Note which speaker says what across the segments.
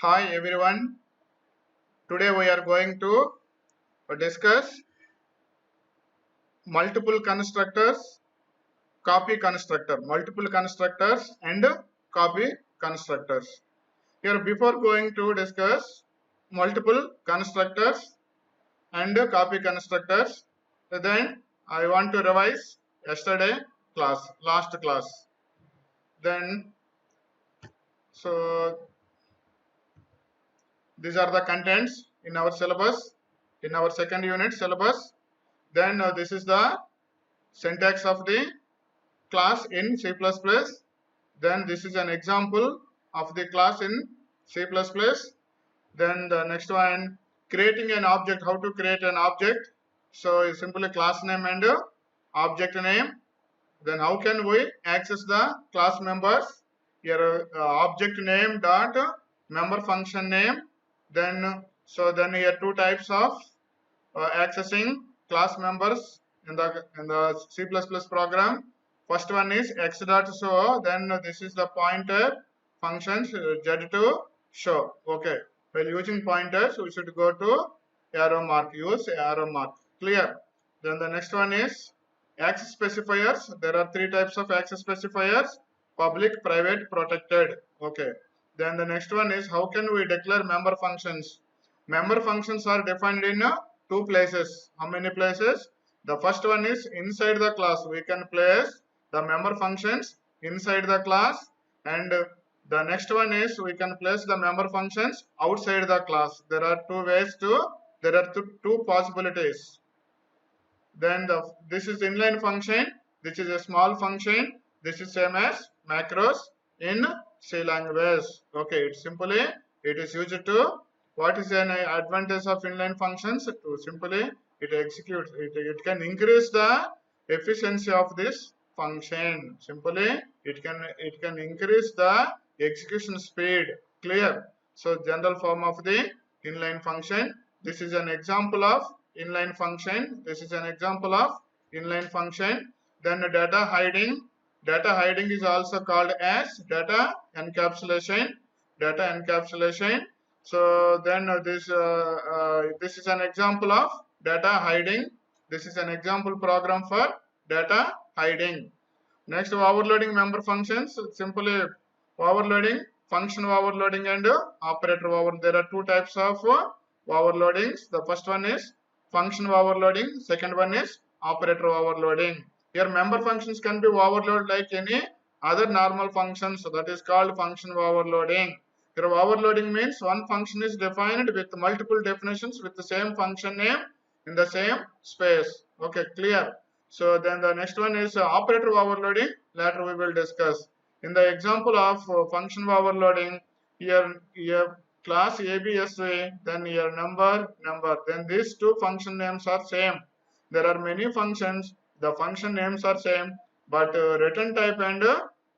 Speaker 1: Hi everyone. Today we are going to discuss multiple constructors, copy constructor, multiple constructors and copy constructors. Here before going to discuss multiple constructors and copy constructors, then I want to revise yesterday class, last class. Then so these are the contents in our syllabus, in our second unit syllabus. Then this is the syntax of the class in C++. Then this is an example of the class in C++. Then the next one, creating an object, how to create an object. So it's simply class name and object name. Then how can we access the class members? Here object name dot member function name. Then here two types of accessing class members in the C++ program. First one is x.show. Then this is the pointer functions z to show. Okay. While using pointers, we should go to arrow mark. Use arrow mark. Clear. Then the next one is access specifiers. There are three types of access specifiers: public, private, protected. Okay. Then the next one is how can we declare member functions? Member functions are defined in two places. How many places? The first one is inside the class. We can place the member functions inside the class, and the next one is we can place the member functions outside the class. There are two possibilities. Then this is inline function. This is a small function. This is same as macros in C language. Okay, it is used to. What is an advantage of inline functions? To simply it executes. It can increase the efficiency of this function. Simply it can increase the execution speed. Clear. So general form of the inline function. This is an example of inline function. This is an example of inline function. Then data hiding. Data hiding is also called as data encapsulation. Data encapsulation. So then this is an example of data hiding. This is an example program for data hiding. Next, overloading member functions. Simply overloading, function overloading and operator overloading. There are two types of overloadings. The first one is function overloading. Second one is operator overloading. Here member functions can be overloaded like any other normal functions. So that is called function overloading. Here overloading means one function is defined with multiple definitions with the same function name in the same space. Okay, clear. So then the next one is operator overloading. Later we will discuss. In the example of function overloading, here class ABSA, then here number. Then these two function names are same. There are many functions. The function names are same, but return type and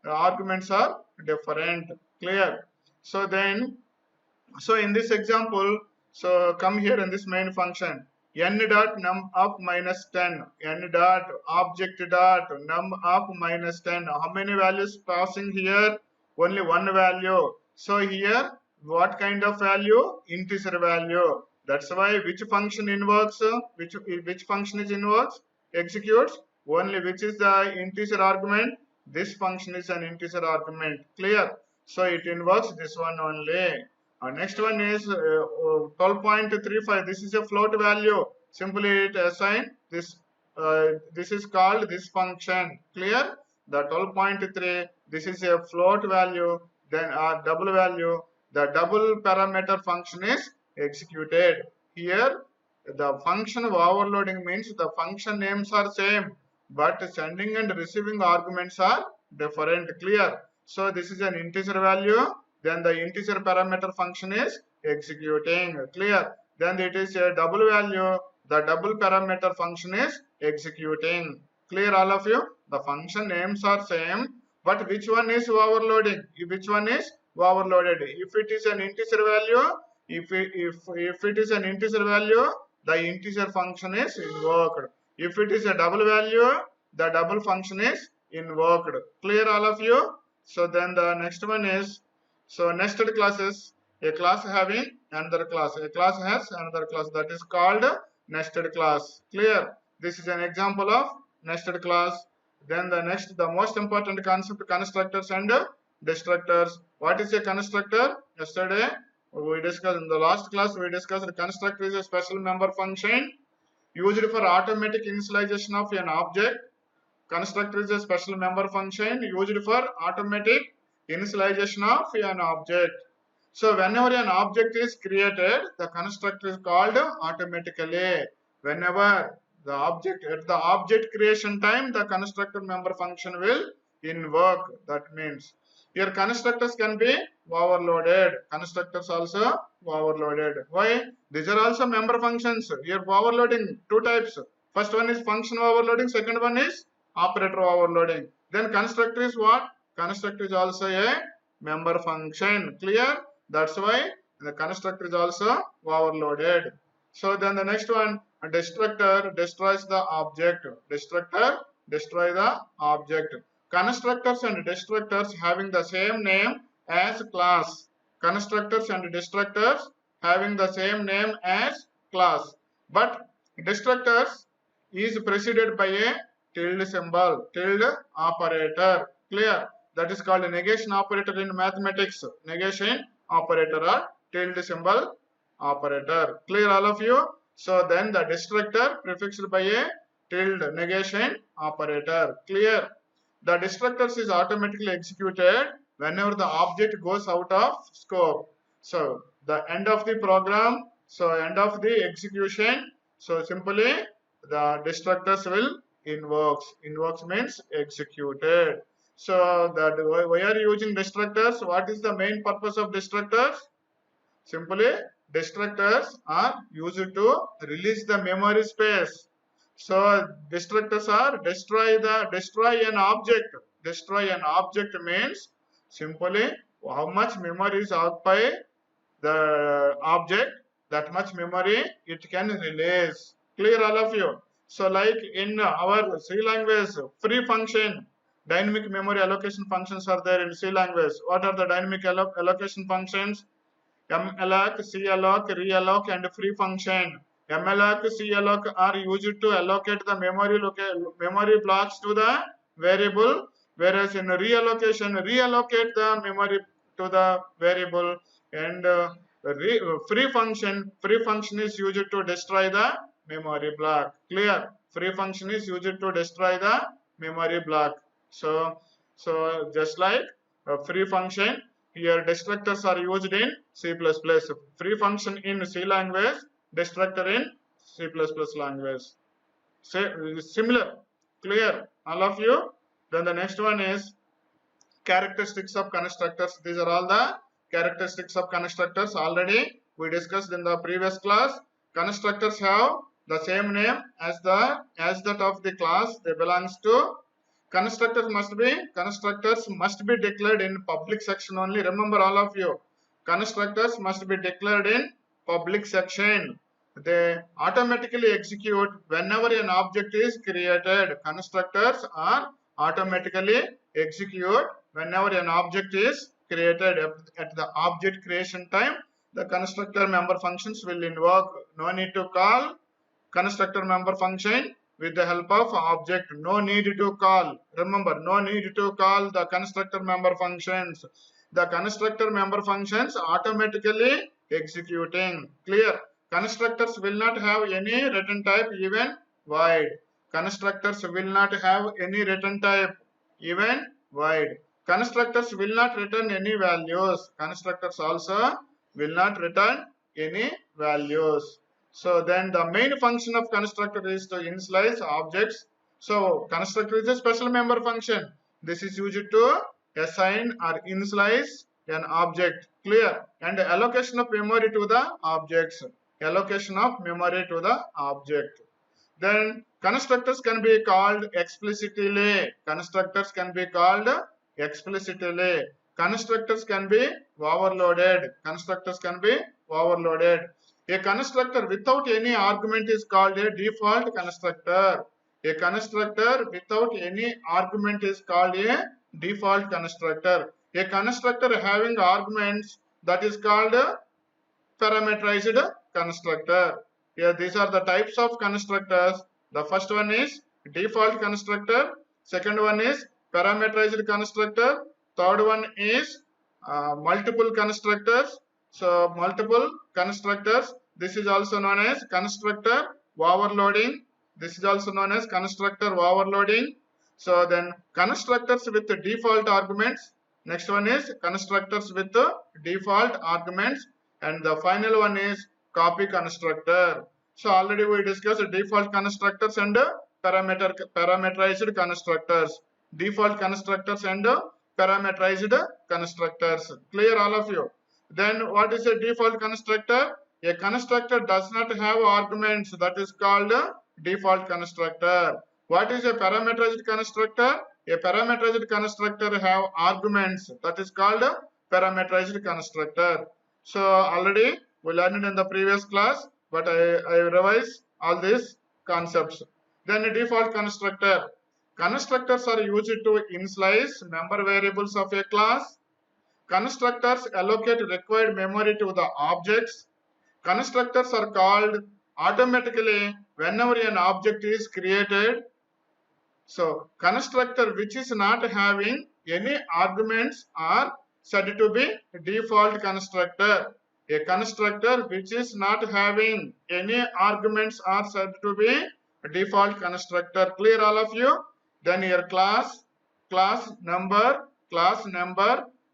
Speaker 1: arguments are different. Clear. So in this example, so come here in this main function, n dot num up minus 10, n dot object dot num up minus 10. How many values passing here? Only one value. So here what kind of value? Integer value. That's why which function invokes, which function is invokes, executes only which is the integer argument. This function is an integer argument. Clear. So it invokes this one only. Next one is 12.35. This is a float value. Simply it assign this. This is called this function. Clear? The 12.3. This is a float value. Then double value. The double parameter function is executed. Here the function of overloading means the function names are same, but sending and receiving arguments are different. Clear? So this is an integer value. Then the integer parameter function is executing. Clear? Then it is a double value. The double parameter function is executing. Clear all of you? The function names are same, but which one is overloading? Which one is overloaded? If it is an integer value, if it is an integer value, the integer function is invoked. If it is a double value, the double function is invoked. Clear all of you? So then the next one is, so nested classes. A class having another class. A class has another class. That is called nested class. Clear? This is an example of nested class. Then the most important concept, constructors and destructors. What is a constructor? Yesterday we discussed, in the last class we discussed, the constructor is a special member function used for automatic initialization of an object. Constructor is a special member function used for automatic initialization of an object. So whenever an object is created, the constructor is called automatically. Whenever the object, at the object creation time, the constructor member function will invoke. That means here constructors can be overloaded. Constructors also overloaded. Why? These are also member functions. Here overloading two types. First one is function overloading. Second one is operator overloading. Then constructor is what? Constructor is also a member function. Clear? That's why the constructor is also overloaded. So then the next one, a destructor destroys the object. Destructor destroy the object. Constructors and destructors having the same name as class. Constructors and destructors having the same name as class. But destructors is preceded by a tilde symbol, tilde operator. Clear? That is called a negation operator in mathematics. Negation operator or tilde symbol operator. Clear all of you? So then the destructor prefixed by a tilde negation operator. Clear? The destructor is automatically executed whenever the object goes out of scope. So the end of the program, so end of the execution, so simply the destructors will invokes. Invokes means executed. So that why are you using destructors? What is the main purpose of destructors? Simply destructors are used to release the memory space. So destructors are destroy an object. Destroy an object means simply how much memory is occupied the object, that much memory it can release. Clear all of you? So like in our C language, free function, dynamic memory allocation functions are there in C language. What are the dynamic allocation functions? malloc, calloc, realloc and free function. Malloc, calloc are used to allocate the memory blocks to the variable, whereas in reallocation, reallocate the memory to the variable, and free function is used to destroy the memory block. Clear? Free function is used to destroy the memory block. So just like a free function, here destructors are used in C++. Free function in C language, destructor in C++ language. Similar. Clear? All of you? Then the next one is characteristics of constructors. These are all the characteristics of constructors. Already we discussed in the previous class. Constructors have the same name as that of the class they belongs to. Constructors must be declared in public section only. Remember all of you. Constructors must be declared in public section. They automatically execute whenever an object is created. Constructors are automatically execute whenever an object is created. At the object creation time, the constructor member functions will invoke. No need to call constructor member function with the help of object. No need to call. Remember, no need to call the constructor member functions. The constructor member functions automatically executing. Clear? Constructors will not have any return type, even void. Constructors will not have any return type, even void. Constructors will not return any values. Constructors also will not return any values. So then the main function of constructor is to initialize objects. So constructor is a special member function. This is used to assign or initialize an object. Clear? And allocation of memory to the objects. Allocation of memory to the object. Then constructors can be called explicitly. Constructors can be called explicitly. Constructors can be overloaded. Constructors can be overloaded. A constructor without any argument is called a default constructor. A constructor without any argument is called a default constructor. A constructor having arguments that is called parameterized constructor. Here these are the types of constructors. The first one is default constructor, second one is parameterized constructor, third one is multiple constructors. So multiple constructors, this is also known as constructor overloading. This is also known as constructor overloading. So then constructors with the default arguments. Next one is constructors with the default arguments. And the final one is copy constructor. So already we discussed default constructors and parameterized constructors. Default constructors and parameterized constructors. Clear all of you? Then what is a default constructor? A constructor does not have arguments. That is called a default constructor. What is a parameterized constructor? A parameterized constructor have arguments. That is called a parameterized constructor. So already we learned in the previous class, but I revise all these concepts. Then a default constructor. Constructors are used to initialize member variables of a class. Constructors allocate required memory to the objects. Constructors are called automatically whenever an object is created. So constructor which is not having any arguments are said to be default constructor. A constructor which is not having any arguments are said to be default constructor. Clear all of you? Then your class number,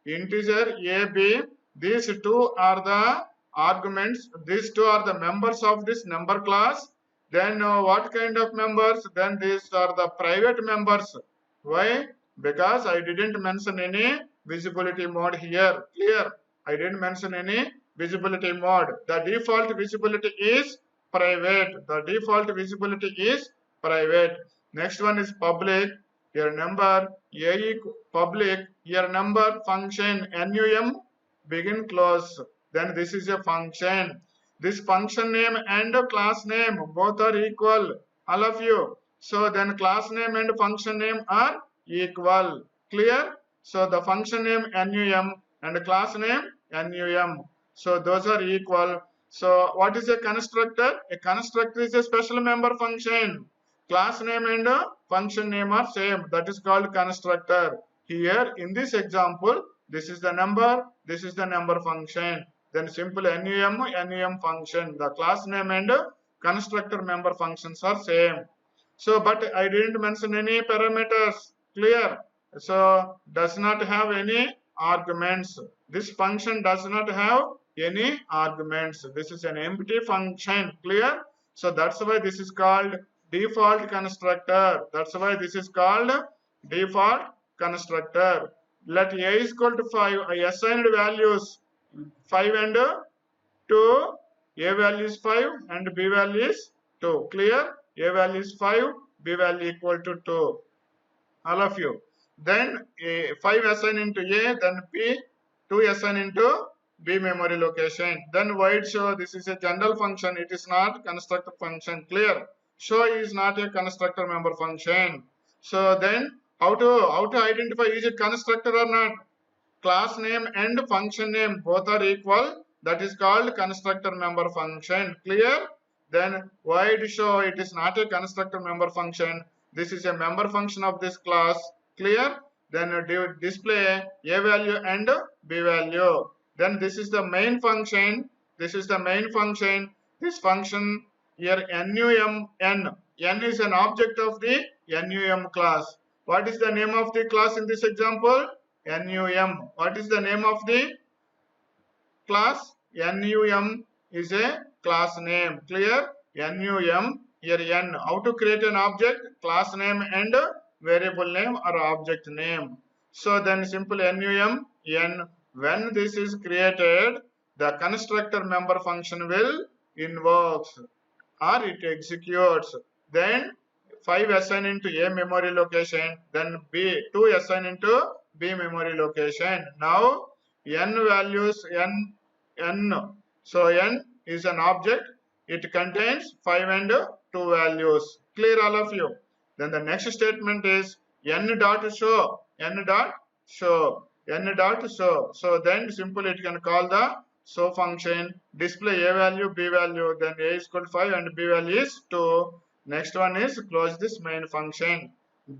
Speaker 1: integer AB, these two are the arguments, these two are the members of this number class. Then what kind of members? Then these are the private members. Why? Because I didn't mention any visibility mode here. Clear? I didn't mention any visibility mode. The default visibility is private. The default visibility is private. Next one is public. Your number A public. Your number function num begin close. Then this is a function. This function name and class name both are equal. All of you. So then class name and function name are equal. Clear? So the function name num and class name num. So those are equal. So what is a constructor? A constructor is a special member function. Class name and function name are same. That is called constructor. Here in this example, this is the number, this is the number function. Then simple num function. The class name and constructor member functions are same. So but I didn't mention any parameters. Clear? So does not have any arguments. This function does not have any arguments. This is an empty function. Clear? So that's why this is called default constructor. That's why this is called default constructor. Let a is equal to 5. I assigned values 5 and 2. A value is 5 and B value is 2. Clear? A value is 5, B value equal to 2. All of you. Then 5 assigned into A, then B, 2 assigned into B memory location. Then void show, this is a general function. It is not constructor function. Clear? Show is not a constructor member function. So then how to identify is it constructor or not? Class name and function name both are equal. That is called constructor member function. Clear? Then void show, it is not a constructor member function. This is a member function of this class. Clear? Then display A value and B value. Then this is the main function. This is the main function. This function here num n. N is an object of the num class. What is the name of the class in this example? Num. What is the name of the class? Num is a class name. Clear? Num here n. How to create an object? Class name and variable name or object name. So then simple num n. When this is created, the constructor member function will invokes or it executes. Then 5 assign into A memory location, then B 2 assign into B memory location. Now n values n. So n is an object. It contains 5 and 2 values. Clear all of you? Then the next statement is n dot show. N dot show. n dot show. So then simply it can call the show function, display a value, b value, then a is equal to 5 and b value is 2. Next one is close this main function.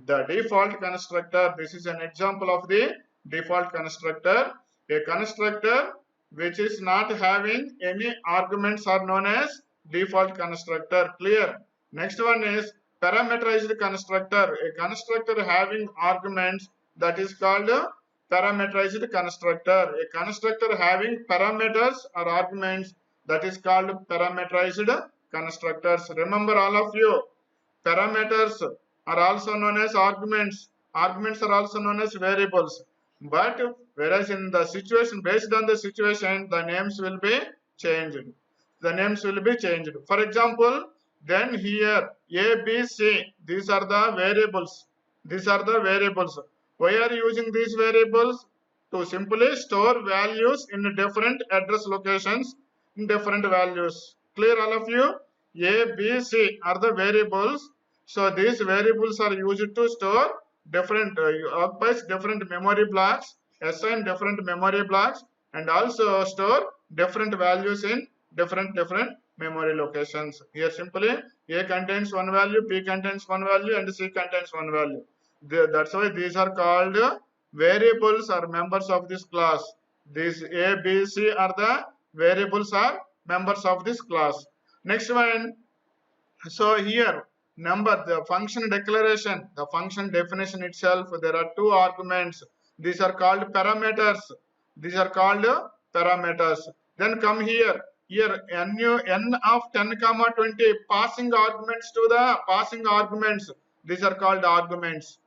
Speaker 1: The default constructor, this is an example of the default constructor. A constructor which is not having any arguments are known as default constructor. Clear? Next one is parameterized constructor. A constructor having arguments, that is called parameterized constructor. A constructor having parameters or arguments, that is called parameterized constructors. Remember all of you, parameters are also known as arguments. Arguments are also known as variables. But whereas in the situation, based on the situation, the names will be changed. The names will be changed. For example, then here A, B, C, these are the variables. These are the variables. Why are you using these variables? To simply store values in different address locations in different values. Clear all of you? A, B, C are the variables. So these variables are used to store different occupies different memory blocks, assign different memory blocks, and also store different values in different memory locations. Here simply A contains one value, B contains one value, and C contains one value. That's why these are called variables or members of this class. These A, B, C are the variables or members of this class. Next one. So here the function declaration, the function definition itself, there are two arguments. These are called parameters. These are called parameters. Then come here n of 10 comma 20 passing arguments to the passing arguments. These are called arguments.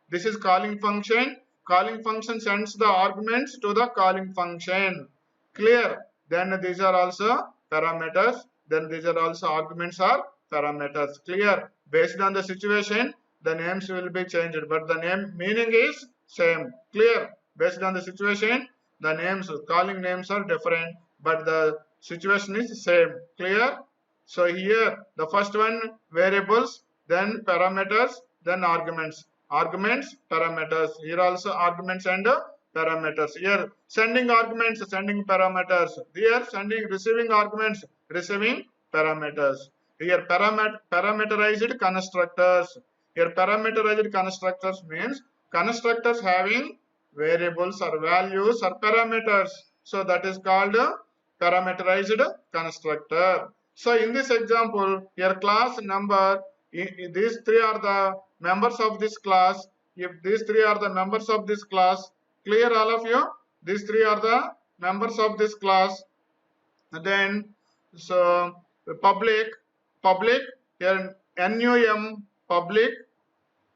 Speaker 1: This is calling function. Calling function sends the arguments to the calling function. Clear? Then these are also parameters. Then these are also arguments or parameters. Clear? Based on the situation, the names will be changed, but the name meaning is same. Clear? Based on the situation, the names, calling names are different, but the situation is same. Clear? So here the first one variables, then parameters, then arguments. Arguments, parameters. Here also arguments and parameters. Here sending arguments, sending parameters. Here sending receiving arguments, receiving parameters. Here parameterized constructors. Here parameterized constructors means constructors having variables or values or parameters. So that is called parameterized constructor. So in this example, here class number, these three are the members of this class. If these three are the members of this class, clear all of you? These three are the members of this class. Then so public here num public.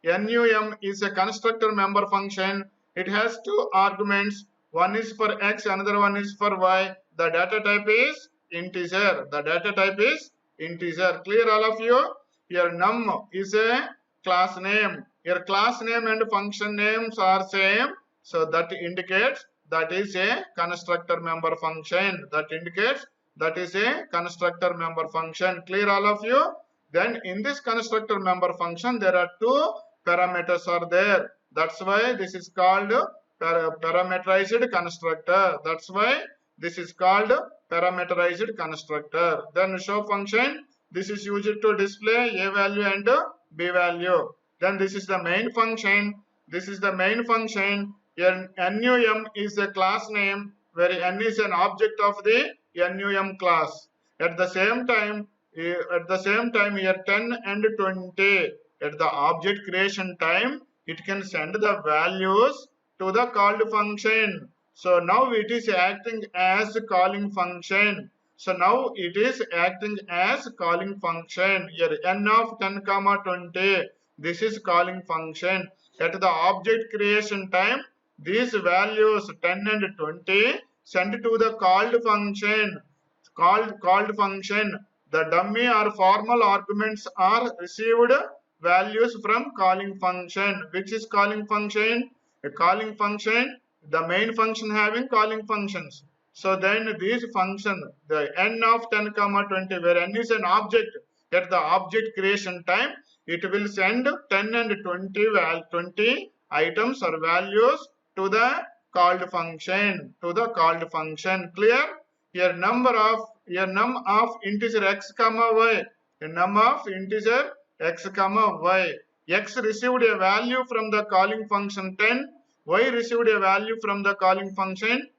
Speaker 1: Num is a constructor member function. It has two arguments. One is for x, another one is for y. The data type is integer. The data type is integer. Clear all of you? Here num is a class name. Here class name and function names are same. So that indicates that is a constructor member function. That indicates that is a constructor member function. Clear all of you? Then in this constructor member function, there are two parameters are there. That's why this is called parameterized constructor. That's why this is called parameterized constructor. Then show function, this is used to display a value and b value. Then this is the main function. This is the main function. Here num is a class name where n is an object of the num class. At the same time here 10 and 20 at the object creation time, it can send the values to the called function. So now it is acting as calling function. So now it is acting as calling function. Here n of 10 comma 20, this is calling function. At the object creation time, these values 10 and 20 send to the called function. Called function. The dummy or formal arguments are received values from calling function. Which is calling function? A calling function, the main function having calling functions. So then these function, the n of 10 comma 20, where n is an object, at the object creation time, it will send 10 and 20 items or values to the called function, clear? Here num of integer x comma y, a num of integer x comma y. X received a value from the calling function 10, y received a value from the calling function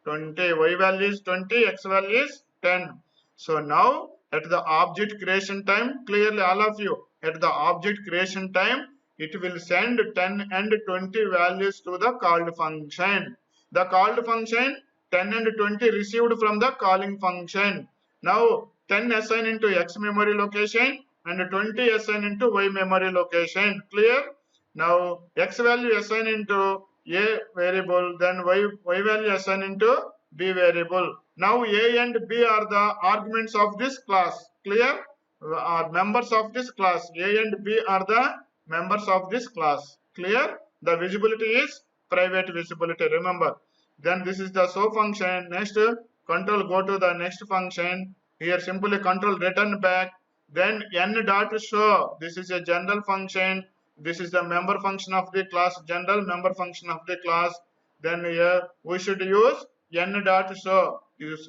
Speaker 1: 20. Y value is 20, x value is 10. So now at the object creation time, clearly all of you, at the object creation time, it will send 10 and 20 values to the called function. The called function 10 and 20 received from the calling function. Now 10 assigned into x memory location and 20 assigned into y memory location. Clear? Now x value assigned into a variable, then y value assigned into b variable. Now a and b are the arguments of this class. Clear? Are members of this class. A and b are the members of this class. Clear? The visibility is private visibility. Remember. Then this is the show function. Next control go to the next function. Here simply control return back. Then n dot show. This is a general function. This is the member function of the class, general member function of the class. Then here we should use n dot show.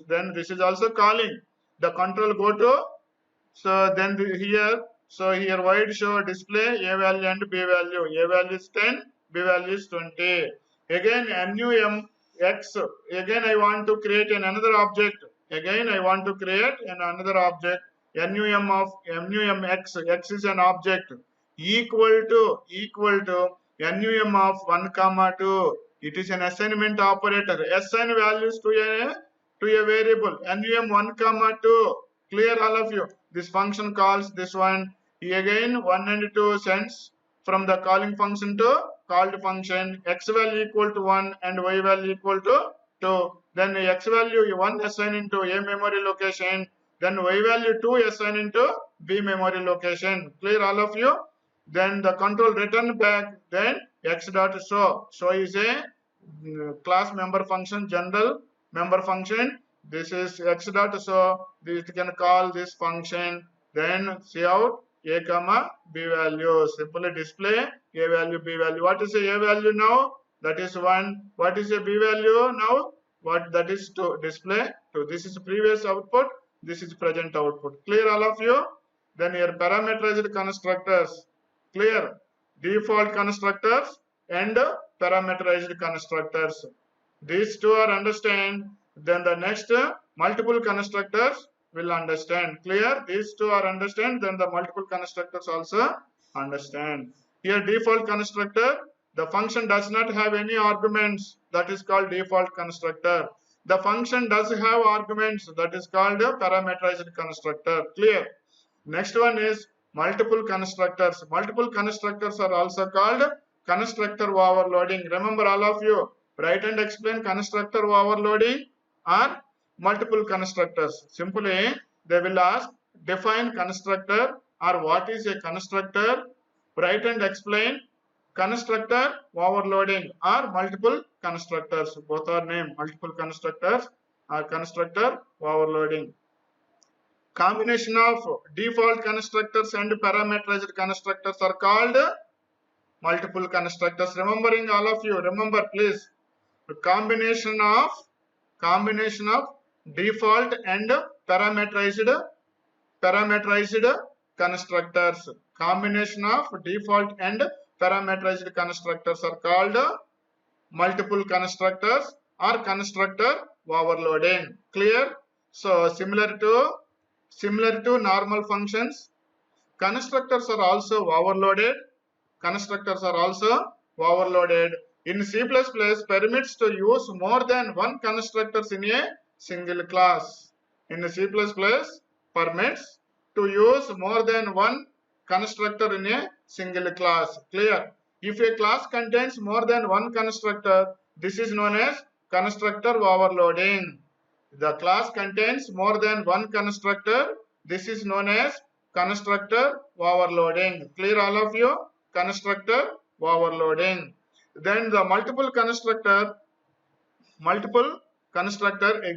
Speaker 1: Then this is also calling. The control go to, so then here void show display a value and b value. A value is 10, b value is 20. Again num x. Again I want to create another object. Another object. Num x. X is an object. Equal to num of 1 comma 2. It is an assignment operator. Assign values to a variable. Num 1 comma 2. Clear all of you? This function calls this one. Again 1 and 2 sends from the calling function to called function. X value equal to 1 and y value equal to 2. Then x value 1 assigned into a memory location. Then y value 2 assigned into b memory location. Clear all of you? Then the control return back. Then x dot show. Show is a class member function, general member function. This is x dot show. This can call this function. Then see out a comma b value. Simply display a value, b value. What is a value now? That is 1. What is a b value now? What that is 2. Display 2. This is previous output. This is present output. Clear all of you? Then here parameterized constructors. Clear? Default constructors and parameterized constructors. These two are understand. Then the next multiple constructors will understand. Clear? These two are understand. Then the multiple constructors also understand. Here default constructor. The function does not have any arguments. That is called default constructor. The function does have arguments. That is called a parameterized constructor. Clear? Next one is multiple constructors. Multiple constructors are also called constructor overloading. Remember all of you, write and explain constructor overloading or multiple constructors. Simply they will ask define constructor or what is a constructor. Write and explain constructor overloading or multiple constructors. Both are named multiple constructors or constructor overloading. Combination of default constructors and parameterized constructors are called multiple constructors. Remembering all of you, remember please, the combination of default and parameterized constructors. Combination of default and parameterized constructors are called multiple constructors or constructor overloading. Clear? So similar to normal functions, constructors are also overloaded. In C++, permits to use more than one constructors in a single class. In C++, permits to use more than one constructor in a single class. Clear? If a class contains more than one constructor, this is known as constructor overloading. The class contains more than one constructor. This is known as constructor overloading. Clear all of you? Constructor overloading. Then the multiple constructor.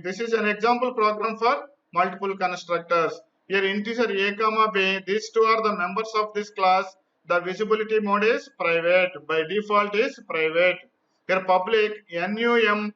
Speaker 1: This is an example program for multiple constructors. Here integer a comma b. These two are the members of this class. The visibility mode is private. By default is private. Here public, num,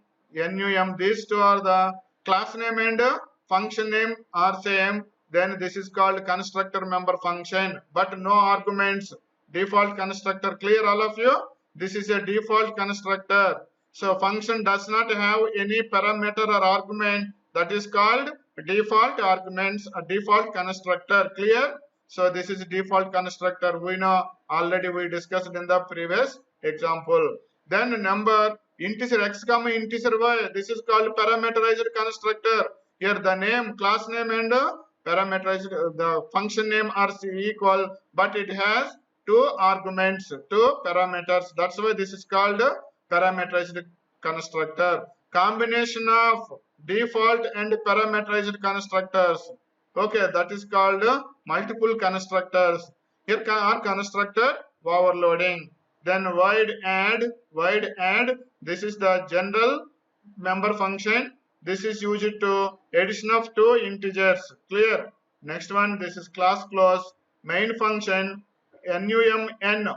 Speaker 1: these two are the class name and function name are same. Then this is called constructor member function, but no arguments. Default constructor, clear all of you? This is a default constructor. So function does not have any parameter or argument. That is called default arguments, a default constructor, clear? So this is default constructor. We know already, we discussed in the previous example. Then number, integer x comma integer y. This is called parameterized constructor. Here the name, class name and parameterized, the function name are equal, but it has two arguments, two parameters. That's why this is called parameterized constructor. Combination of default and parameterized constructors. Okay, that is called multiple constructors. Here are constructor overloading. Then void add. This is the general member function. This is used to addition of two integers. Clear? Next one, this is class close. Main function num,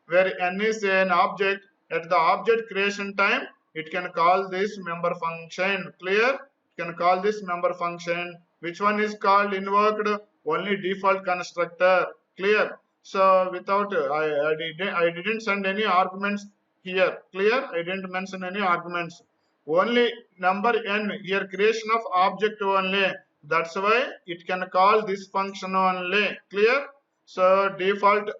Speaker 1: where n is an object. At the object creation time, it can call this member function. Clear? It can call this member function. Which one is called invoked? Only default constructor. Clear? So without I didn't send any arguments here. Clear? I didn't mention any arguments. Only number n, here creation of object only. That's why it can call this function only. Clear? So default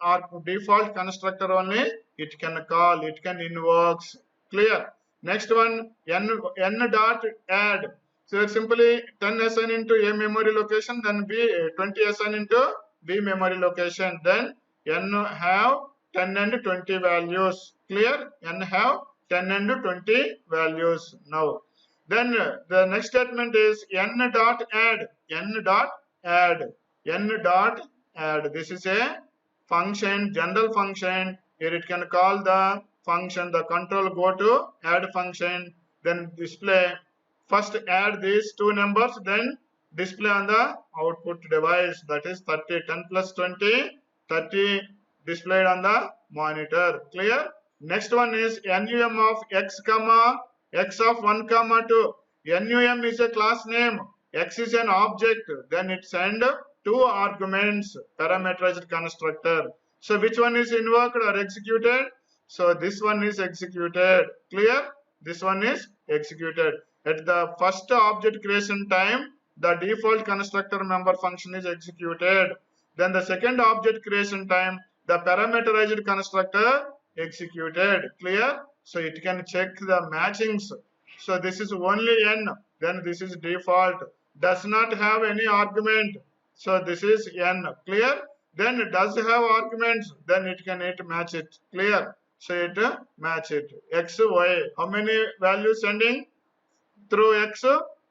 Speaker 1: constructor only it can call, it can invokes. Clear? Next one, n dot add. So simply 10 assign into a memory location, then b 20 assign into b memory location. Then n have 10 and 20 values. Clear? N have 10 and 20 values now. Then the next statement is n dot add. This is a function, general function. Here it can call the function, the control go to add function, then display. First add these two numbers, then display on the output device. That is 30, 10 plus 20, 30 displayed on the monitor. Clear? Next one is num of x comma x of 1 comma 2. Num is a class name, x is an object, then it send two arguments, parameterized constructor. So which one is invoked or executed? So this one is executed. Clear? This one is executed. At the first object creation time, the default constructor member function is executed. Then the second object creation time, the parameterized constructor executed. Clear? So it can check the matchings. So this is only n, then this is default, does not have any argument. So this is n. Clear? Then it does have arguments, then it can match it. Clear? So it match it. X, y, how many values sending? Through x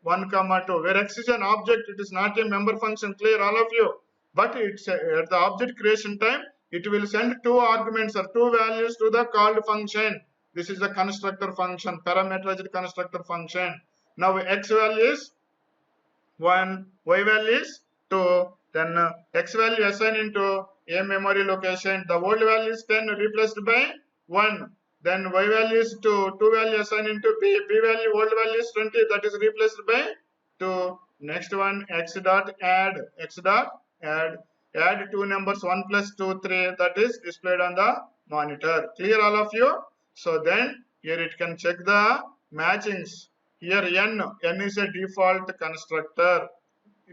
Speaker 1: 1 comma 2, where x is an object, it is not a member function. Clear all of you? But it's at the object creation time, it will send two arguments or two values to the called function. This is the constructor function, parameterized constructor function. Now x value is 1, y value is 2, then x value assigned into a memory location. The old value is 10 replaced by 1. Then y value is 2, 2 value assigned into b, b value, old value is 20, that is replaced by 2. Next one, x dot add, add two numbers 1 plus 2, 3, that is displayed on the monitor. Clear all of you? So then here it can check the matchings. Here n is a default constructor.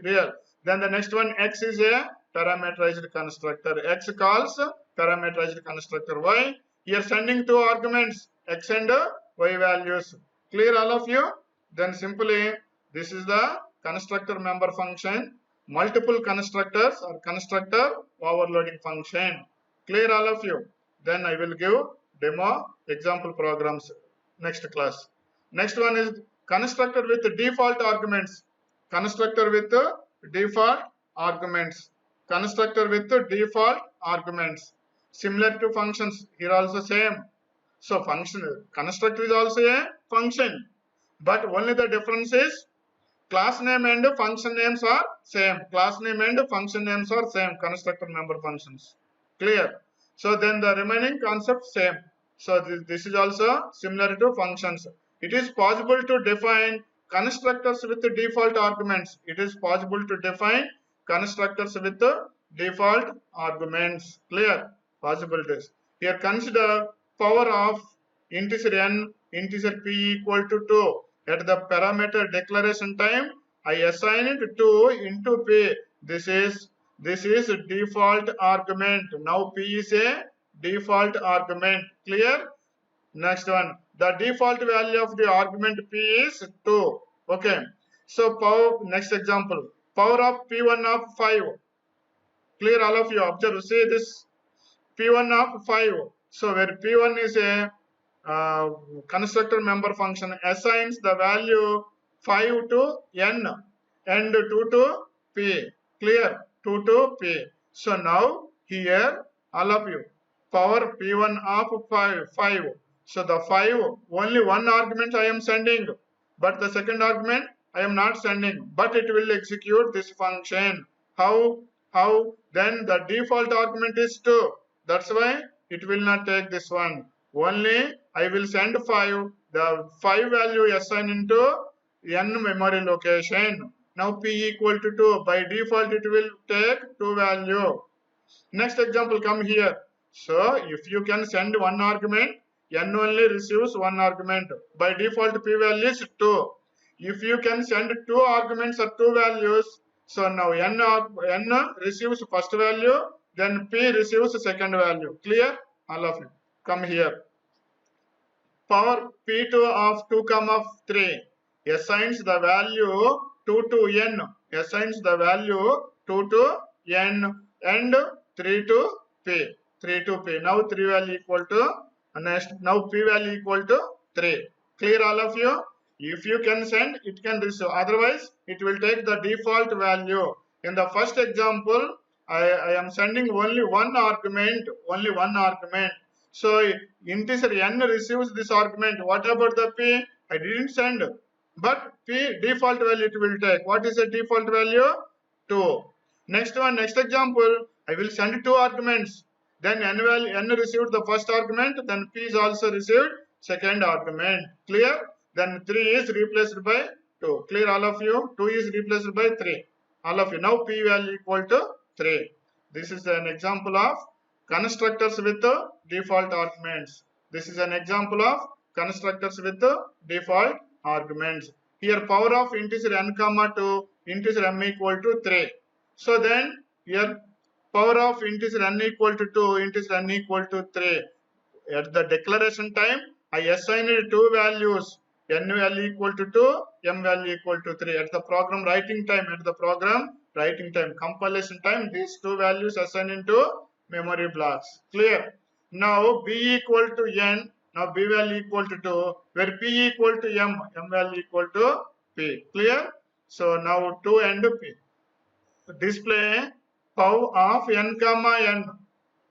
Speaker 1: Real. Then the next one, x is a parameterized constructor. X calls parameterized constructor. Y? Here sending two arguments, x and y values. Clear all of you? Then simply this is the constructor member function. Multiple constructors or constructor overloading function. Clear all of you? Then I will give demo example programs next class. Next one is constructor with default arguments. Constructor with default arguments. Constructor with default arguments. Similar to functions, here also same. So function, constructor is also a function, but only the difference is class name and function names are same. Class name and function names are same, constructor member functions. Clear? So then the remaining concept same. So this is also similar to functions. It is possible to define constructors with default arguments. It is possible to define constructors with default arguments. Clear? Possibilities. Here consider power of integer n, integer p equal to 2. At the parameter declaration time, I assign it 2 into p. This is default argument. Now p is a default argument. Clear? Next one. The default value of the argument p is 2. Okay. So power, next example. Power of p1 of 5. Clear, all of you? Observe. See this p1 of 5. So where p1 is a constructor member function, assigns the value 5 to n and 2 to p. Clear? 2 to p. So now here all of you, power p1 of 5. So the 5, only one argument I am sending, but the second argument I am not sending, but it will execute this function. How? Then the default argument is 2. That's why it will not take this one. Only I will send 5. The 5 value assigned into n memory location. Now p equal to 2. By default it will take 2 value. Next example come here. So if you can send one argument, n only receives one argument. By default p value is 2. If you can send 2 arguments or 2 values, so now n receives first value, then p receives second value. Clear? All of you. Come here. Power p2 of 2, 3 assigns the value 2 to n. Assigns the value 2 to n and 3 to p. 3 to p. Now 3 value equal to next. Now p value equal to 3. Clear, all of you? If you can send, it can receive. Otherwise, it will take the default value. In the first example, I am sending only one argument. Only one argument. So integer n receives this argument. What about the p? I didn't send. But p default value it will take. What is the default value? 2. Next one, next example, I will send 2 arguments. Then n received the first argument, then p is also received second argument. Clear? Then 3 is replaced by 2. Clear, all of you? 2 is replaced by 3. All of you. Now p value equal to 3. This is an example of constructors with default arguments. This is an example of constructors with default arguments. Here power of integer n comma 2, integer m equal to 3. So then here power of integer n equal to 2, integer n equal to 3. At the declaration time, I assigned 2 values, n value equal to 2, m value equal to 3. At the program writing time, compilation time, these 2 values assigned into memory blocks. Clear? Now b equal to n, now b value equal to 2, where p equal to m value equal to p. Clear? So now 2 and p. Display power of n comma n.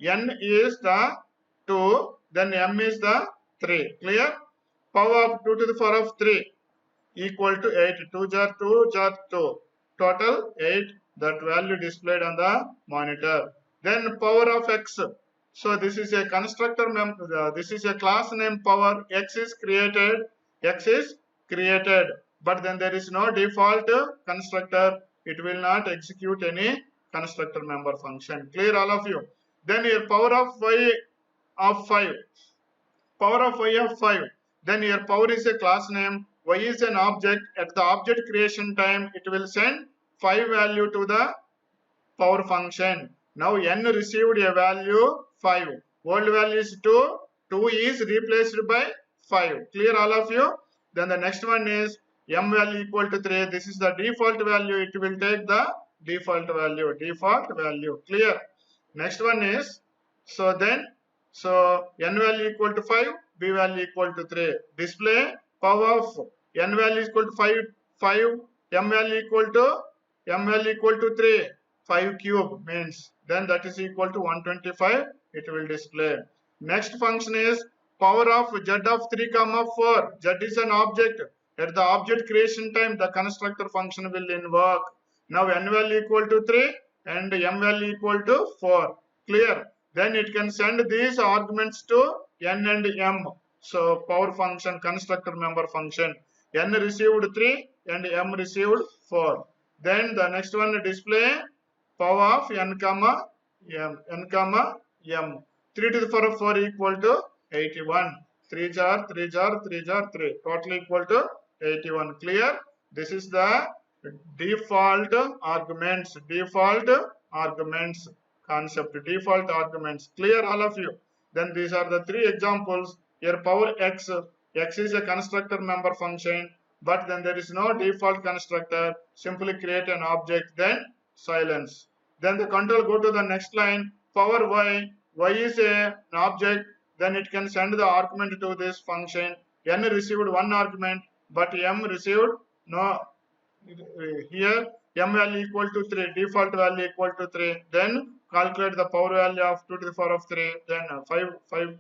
Speaker 1: N is the 2, then m is the 3. Clear? Power of 2 to the power of 3 equal to 8. 2 jar 2 jar 2. Total 8. That value displayed on the monitor. Then power of x. So this is a constructor this is a class name power. X is created. But then there is no default constructor. It will not execute any constructor member function. Clear, all of you? Then here power of y of 5. Power of y of 5. Then here power is a class name. Y is an object. At the object creation time, it will send 5 value to the power function. Now n received a value 5. Old value is 2. 2 is replaced by 5. Clear, all of you? Then the next one is m value equal to 3. This is the default value. It will take the default value. Clear? Next one is, so then, n value equal to 5, b value equal to 3. Display power of n value equal to 5, m value equal to 3. 5 cube means, then that is equal to 125. It will display. Next function is power of z of 3 comma 4. Z is an object. At the object creation time, the constructor function will invoke. Now n value equal to 3 and m value equal to 4. Clear? Then it can send these arguments to n and m. So power function, constructor member function. N received 3 and m received 4. Then the next one display power of n comma m. 3 to the power of 4 equal to 81. 3 jar 3 jar 3 jar 3. Total equal to 81. Clear? This is the default arguments concept, default arguments. Clear, all of you? Then these are the 3 examples. Here power x is a constructor member function, but then there is no default constructor. Simply create an object, then silence. Then the control go to the next line. Power y is an object, then it can send the argument to this function. N received 1 argument, but m received no. Here m value equal to 3, default value equal to 3. Then calculate the power value of 2 to the power of 3. Then 5 to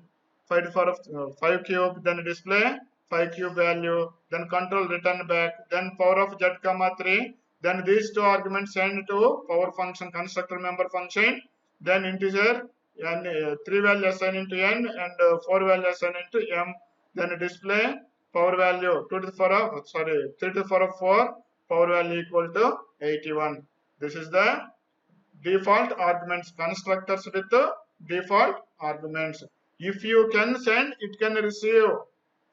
Speaker 1: the power of 5 cube. Then display 5 cube value. Then control return back. Then power of z comma 3. Then these 2 arguments send to power function, constructor member function. Then integer and 3 value assigned into n and 4 value assigned into m. Then display power value 3 to the power of 4. Power value equal to 81. This is the default arguments, constructors with the default arguments. If you can send, it can receive.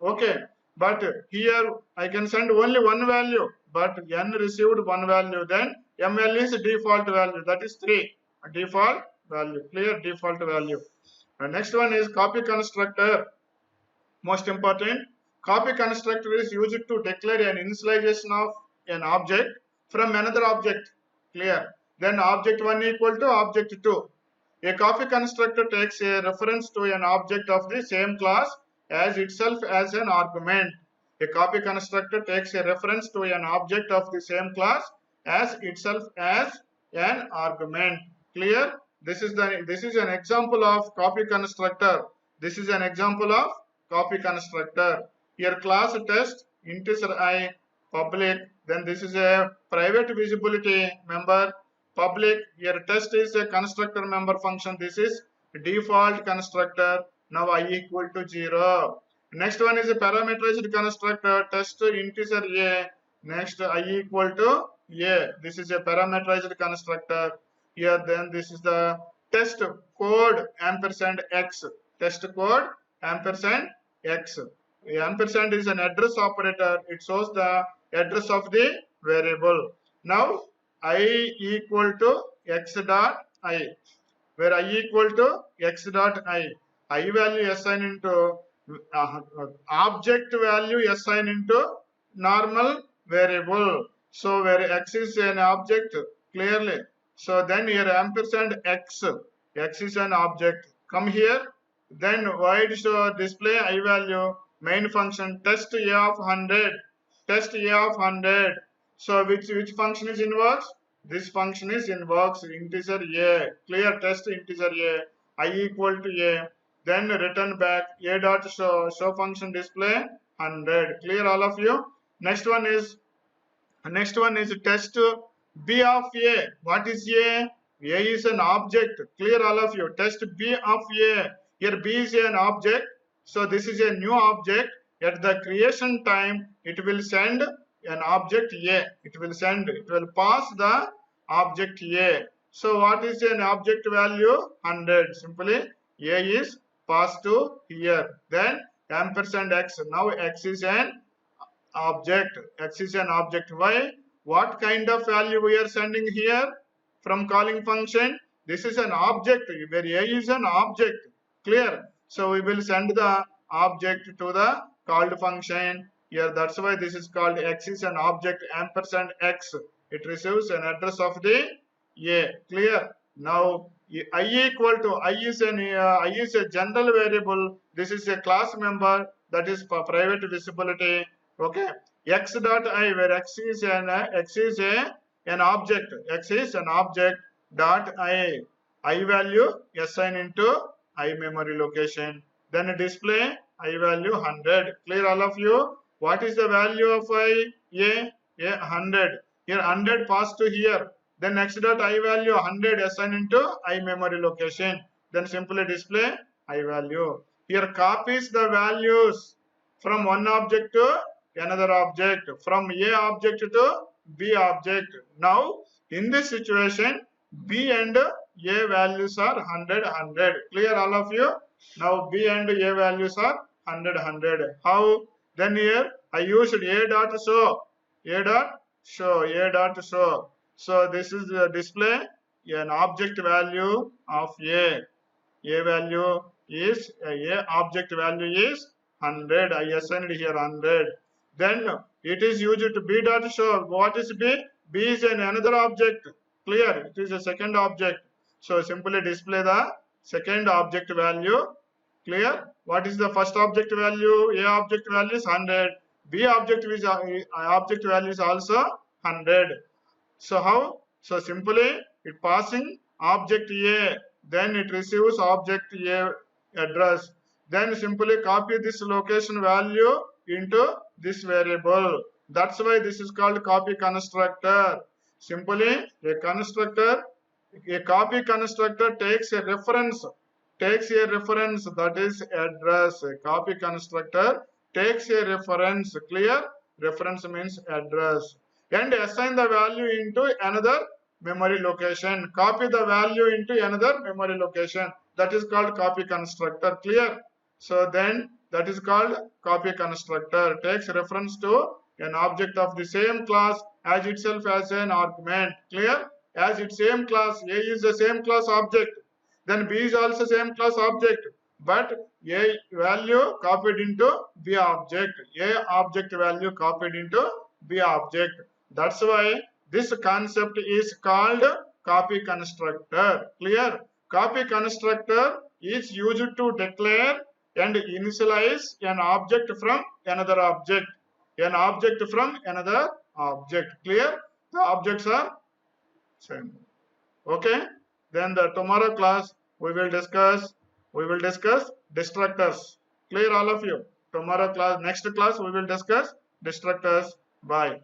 Speaker 1: Okay, but here I can send only 1 value, but n received 1 value. Then m value is default value, that is 3. Default value, clear, default value. And next one is copy constructor. Most important, copy constructor is used to declare an initialization of an object from another object. Clear? Then object 1 equal to object 2. A copy constructor takes a reference to an object of the same class as itself as an argument. A copy constructor takes a reference to an object of the same class as itself as an argument. Clear? This is an example of copy constructor. This is an example of copy constructor. Here class test integer I public. Then this is a private visibility member public. Here test is a constructor member function. This is default constructor. Now I equal to 0. Next one is a parameterized constructor. Test integer a. Next I equal to a. This is a parameterized constructor. Here then this is the test code ampersand x. Test code ampersand x. Ampersand is an address operator. It shows the address of the variable. Now I equal to x dot I, where I equal to x dot I value assigned into object value assigned into normal variable. So where x is an object, clearly. So then here ampersand x is an object. Come here. Then void show display I value main function test a of 100. Test a of 100. So which function is inverse? This function is inverse integer a. Clear, test integer a. I equal to a. Then return back a dot show function display 100. Clear, all of you? Next one is test b of a. What is a? A is an object. Clear, all of you? Test b of a. Here b is an object. So this is a new object. At the creation time, it will send an object a. It will pass the object a. So what is an object value? 100. Simply a is passed to here. Then ampersand x. Now x is an object. X is an object. Why? What kind of value we are sending here from calling function? This is an object where a is an object. Clear? So we will send the object to the called function. Here that's why this is called x is an object ampersand x. It receives an address of the a. Clear? Now I equal to I is a general variable. This is a class member, that is for private visibility. Okay. X dot I, where x is an object. X is an object dot I value assigned into I memory location. Then display I value 100. Clear, all of you? What is the value of I? A 100. Here 100 passed to here. Then x dot I value 100 assigned into I memory location. Then simply display I value. here copies the values from one object to another object, from A object to B object. Now, in this situation, B and A values are 100, 100. Clear all of you? Now, B and A values are 100, 100. How? Then here, I used A dot show. A dot show. A dot show. So, this is the display an object value of A. A value is A object value is 100. I assigned here 100. Then it is used to B dot show. What is B? B is another object. Clear? It is a second object. So simply display the second object value. Clear? What is the first object value? A object value is 100. B object value is also 100. So how? So simply it passing object A, then it receives object A address. Then simply copy this location value into this variable. That's why this is called copy constructor. Simply a copy constructor takes a reference that is address. A copy constructor takes a reference. Clear? Reference means address. And assign the value into another memory location. Copy the value into another memory location. That is called copy constructor. Clear? So then that is called copy constructor. Takes reference to an object of the same class as itself as an argument. Clear? As its same class, A is the same class object. Then B is also same class object. But A value copied into B object. A object value copied into B object. That's why this concept is called copy constructor. Clear? Copy constructor is used to declare and initialize an object from another object. An object from another object. Clear? The objects are same. Okay? Then the tomorrow class we will discuss destructors. Clear all of you? Tomorrow class, next class we will discuss destructors. Bye.